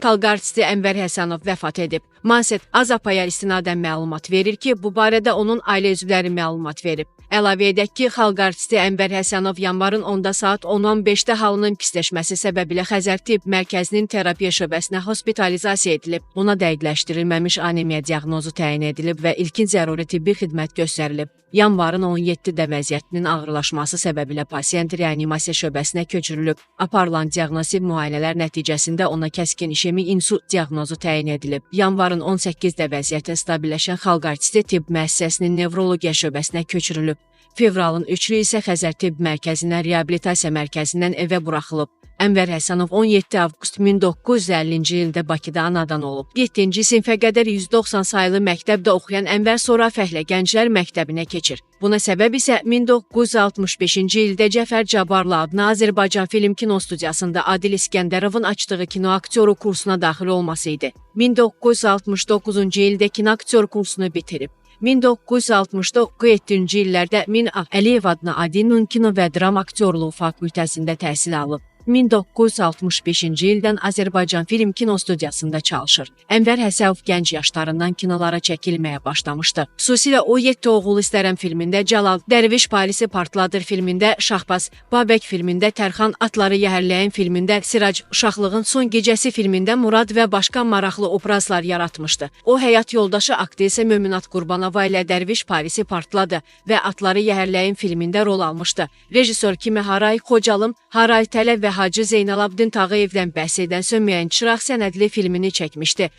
xalq artisti Ənvər Həsənov vəfat edib. Manset Azapaya istinadən məlumat verir ki, bu barədə onun ailə üzvləri məlumat verib. Əlavə edək ki, xalq artisti Ənvər Həsənov yanvarın 10-da saat 10:15-də halının pisləşməsi səbəbilə Xəzər Tibb Mərkəzinin terapiya şöbəsinə hospitalizasiya edilib. Ona dəqiqləşdirilməmiş anemiya diaqnozu təyin edilib və ilkin zəruri tibbi xidmət göstərilib. Yanvarın 17-də vəziyyətinin ağırlaşması səbəbilə pasiyent reanimasiya şöbəsinə köçürülüb. Aparılan diaqnostik müayinələr nəticəsində ona kəskin işemik insult diaqnozu təyin edilib. Yanvarın 18-də vəziyyəti stabilləşən xalq artisti tibb müəssisəsinin nevrologiya şöbəsinə köçürülüb. Fevralın 3-ü isə Xəzər Tibb Mərkəzindən reabilitasiya mərkəzindən evə buraxılıb. Ənvər Həsənov 17 avqust 1950-ci ildə Bakıda anadan olub. 7-ci sinfə qədər 190 saylı məktəbdə oxuyan Ənvər sonra Fəhlə Gənclər Məktəbinə keçir. Buna səbəb isə 1965-ci ildə Cəfər Cabbarlı adına Azərbaycan Film Kinostudiyasında Adil İskəndərovun açdığı kino aktyoru kursuna daxil olması idi. 1969-cu ildə kino aktyor kursunu bitirib. 1969-70-ci illərdə Min Əliyev adına Adilin kino və dram aktyorluğu fakültəsində təhsil alıb. 1965-ci ildən Azərbaycan Film Kinostudiyasında çalışır. Ənvər Həsənov gənc yaşlarından kinolara çəkilməyə başlamışdı. Xüsusilə O 7 oğul istərəm filmində Cəlal, Dərviş Palisi partladır filmində Şahbaz, Babək filmində Tərxan, Atları yəhərləyən filmində Sirac, Uşaqlığın son gecəsi filmində Murad və başqa maraqlı obrazlar yaratmışdı. O, həyat yoldaşı aktrisa Möminat Qurbanova ilə Dərviş Palisi partladı və Atları yəhərləyən filmində rol almışdı. Rejissor kimi Haray Xocalım, Haray Tələb və Hacı Zeynalabdin Tağıyevdən bəhs edən Sönməyən Çıraq sənədli filmini çəkmişdi.